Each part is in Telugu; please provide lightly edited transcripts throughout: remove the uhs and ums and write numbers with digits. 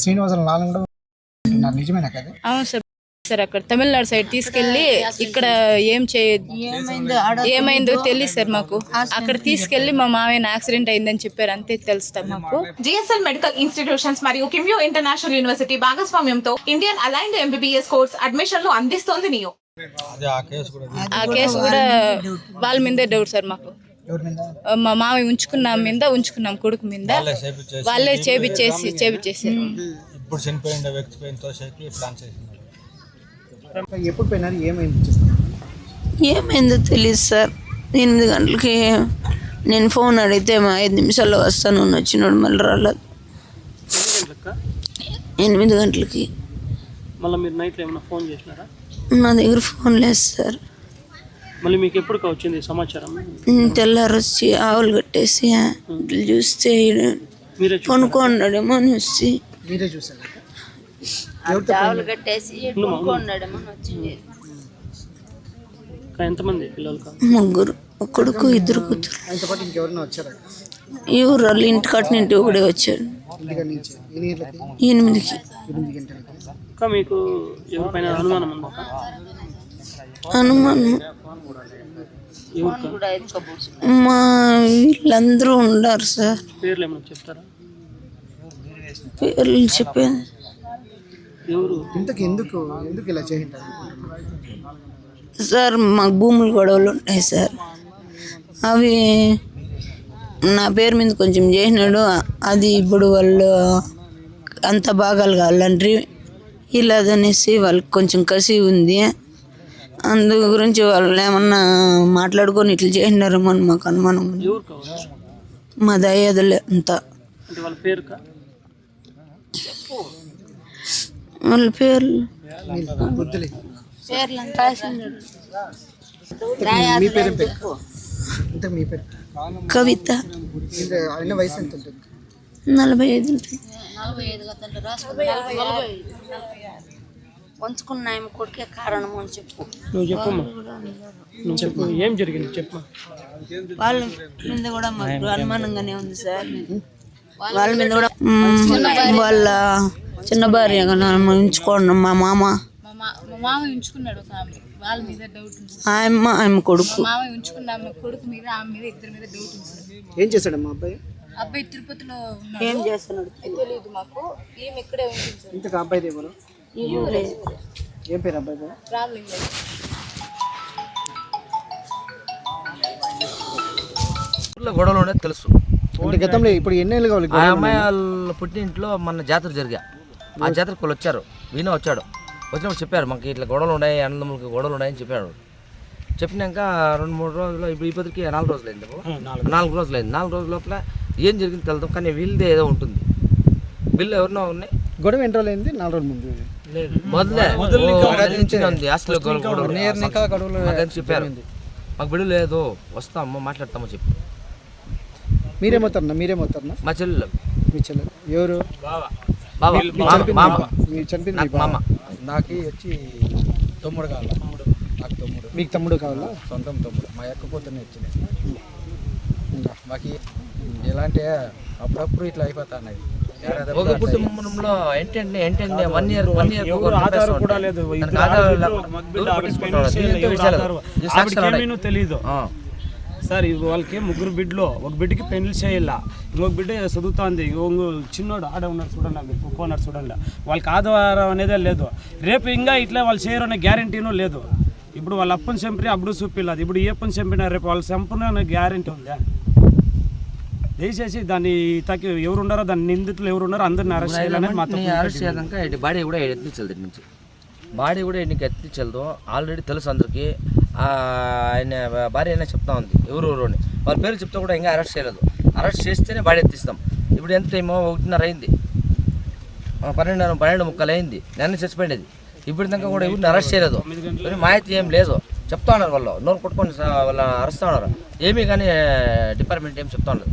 శ్రీనివాసరావు నాలుగు నిజమేనా కదా? అవును సార్. సార్ అక్కడ తమిళనాడు సైడ్ తీసుకెళ్లి ఇక్కడ ఏమైందో తెలియదు సార్ మాకు. అక్కడ తీసుకెళ్లి మా మామయ్య యాక్సిడెంట్ అయిందని చెప్పారు, అంతే తెలుస్తాం మాకు. జిఎస్ఎల్ మెడికల్ ఇన్స్టిట్యూషన్స్ మరియు కిమ్యూ ఇంటర్నేషనల్ యూనివర్సిటీ భాగస్వామ్యంతో ఇండియన్ అలైన్డ్ ఎంబీబీఎస్ కోర్స్ అడ్మిషన్లు అందిస్తోంది నియో. ఆ కేసు కూడా వాళ్ళ మీదే డౌట్ సార్ మాకు. మా మామయ్య ఉంచుకున్నాం కొడుకు మీద, వాళ్ళే చేపించేసారు. ఇప్పుడు చనిపోయిన వ్యక్తి తోసేకి ప్లాన్ చేసినారు. ఎప్పుడు పోయినారు, ఏమైందో తెలియదు సార్. 8 గంటలకి నేను ఫోన్ అడిగితే 5 నిమిషాల్లో వస్తాను వచ్చినాడు, మళ్ళీ రాలేదు. 8 గంటలకి. మళ్ళీ మీరు నైట్లో ఏమైనా ఫోన్ చేసినారా? నా దగ్గర ఫోన్ లేదు సార్. మళ్ళీ మీకు ఎప్పుడు వచ్చింది సమాచారం? తెల్లారు వచ్చి ఆవులు కట్టేసి చూస్తే కొనుక్కున్నాడేమో అని వచ్చి మీరే చూసారు? ఆవులు కట్టేసి కొనుక్కున్నాడేమో అని వచ్చింది. ఎంతమంది పిల్లలు? 3, ఒక కొడుకు 2 కూతురు. ఆయనతో ఇంకెవరైనా వచ్చారా? ఈ ఊరు వాళ్ళు ఇంటి కట్టినింటి ఒకడే వచ్చారు. 8 ఇంకా మీకు ఎవరిపైన అనుమానం ఉందా? అనుమానం మా వీళ్ళందరూ ఉన్నారు సార్. పేర్లు ఏమైనా చెప్తారా? పేర్లు చెప్పేది ఎవరు? ఎందుకు ఇలా చేయంటారు సార్? మాకు భూములు గొడవలు ఉంటాయి సార్. అవి నా పేరు మీద కొంచెం చేసినాడు, అది ఇప్పుడు వాళ్ళు అంత భాగాలు కావాలంటారు ఇలాదనేసి వాళ్ళకి కొంచెం కసి ఉంది. అందు గురించి వాళ్ళు ఏమన్నా మాట్లాడుకొని ఇట్లా చేసినారేమో అని మాకు అనుమానం ఉంది. మా దయ్యాదులే అంతా. వాళ్ళ పేరు కవిత. 45 ఉంటుంది. వంచుకున్నాము కొడుకే కారణం అని చెప్పు. నువ్వు చెప్పు ఏం జరిగింది చెప్పు. వాళ్ళ మీద కూడా మాకు అనుమానంగానే ఉంది సార్. వాళ్ళ మీద కూడా వాళ్ళ చిన్న భార్య ఉంచుకోండి. మా మామ ఉంచుకున్నాడు, వాళ్ళ మీద డౌట్ ఉంది. ఆమె కొడుకు మామయ్య ఉంచుకున్న కొడుకు మీద, ఆమె మీద, ఇద్దరి మీద డౌట్ ఉంది. ఏం చేశాడమ్మా అబ్బాయి తిరుపతిలో ఏం చేస్తున్నాడు తెలియదు మాకు. ఏమి ఇక్కడే ఉంటుంది సార్. ఇంతకు అబ్బాయి ఎవరు? ఏం పేరు అబ్బాయి? ట్రావెలింగ్ గొడవలు ఉండేది తెలుసు. గతంలో ఇప్పుడు ఎన్నేళ్ళు కావాలి? ఆ అమ్మాయి వాళ్ళ పుట్టింట్లో మన జాతర జరిగా, ఆ జాతరకు వాళ్ళు వచ్చారు, వీణే వచ్చాడు. వచ్చినప్పుడు చెప్పారు మాకు ఇట్లా గొడవలు ఉన్నాయి, అన్నదమ్ములకి గొడవలు ఉన్నాయని చెప్పాడు. చెప్పినాక 2-3 రోజులు, ఇప్పుడు ఇప్పటికి 4 రోజులు అయింది. 4 రోజులు అయింది. 4 రోజుల లోపల ఏం జరిగింది తెలుదు, కానీ వీళ్ళదే ఏదో ఉంటుంది. వీళ్ళు ఎవరినో ఉన్నాయి. గొడవ ఎన్ని రోజులు అయింది? 4 రోజుల ముందు మొదలే ఉంది. హాస్టల్లో చెప్పారు మాకు బిడ్డ లేదు, వస్తాము మాట్లాడతామో చెప్పి. మీరేమవుతారన్నా? మా చెల్లెలు. మీ చెల్లెలు ఎవరు? మామ. నాకు వచ్చి తమ్ముడు కావాలా? నాకు తమ్ముడు. మీకు తమ్ముడు కావాలా? సొంతం తమ్ముడు. మా యొక్క కూతుర్ని వచ్చినాయి. మాకు ఎలాంటి అప్పుడప్పుడు ఇట్లా అయిపోతున్నాయి. ఒక కుటుంబంలో ఏంటంటే 1 year కూడా లేదు. తెలీదు సార్. వాళ్ళకి 3 బిడ్డలు, ఒక బిడ్డకి పెళ్లి చేయాల, ఇంకొక బిడ్డ చదువుతుంది, చిన్నోడు ఆడ ఉన్నాడు చూడండి, పోనాడు చూడండి. వాళ్ళకి ఆధారం అనేది లేదు. రేపు ఇంకా ఇట్లా వాళ్ళు చేయరు అనే గ్యారంటీనూ లేదు. ఇప్పుడు వాళ్ళ అప్పని చంపిన అప్పుడు చూపిలేదు, ఇప్పుడు ఏ పని చంపినా రేపు వాళ్ళు చంపిన గ్యారంటీ ఉందా? దయచేసి దాన్ని ఎవరు ఉన్నారో, దాని నిందితులు ఎవరు ఉన్నారో అందరిని అరెస్ట్ చేయాలని అరెస్ట్ చేయాక బాడీ కూడా ఎత్తించదు నుంచి. బాడీ కూడా ఎన్నికి ఎత్తించదు. ఆల్రెడీ తెలుసు అందరికీ. ఆయన భార్య అయినా చెప్తా ఉంది ఎవరు అని. వాళ్ళ పేరు చెప్తే కూడా ఇంకా అరెస్ట్ చేయలేదు. అరెస్ట్ చేస్తేనే బాడీ ఎత్తిస్తాం. ఇప్పుడు ఎంత టైమో 1:30 అయింది, 12:30 అయింది. నన్ను చచ్చిపోయింది. ఇప్పుడు దాకా కూడా ఎవరిని అరెస్ట్ చేయలేదు. మాహితి ఏం లేదు. చెప్తా ఉన్నారు వాళ్ళు, నోరు కొట్టుకొని వాళ్ళ అరెస్ట్ ఉన్నారు. ఏమీ కానీ డిపార్ట్మెంట్ ఏం చెప్తా ఉన్నారు.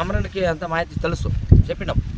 అమరానికి అంత మాహితి తెలుసు, చెప్పినాం.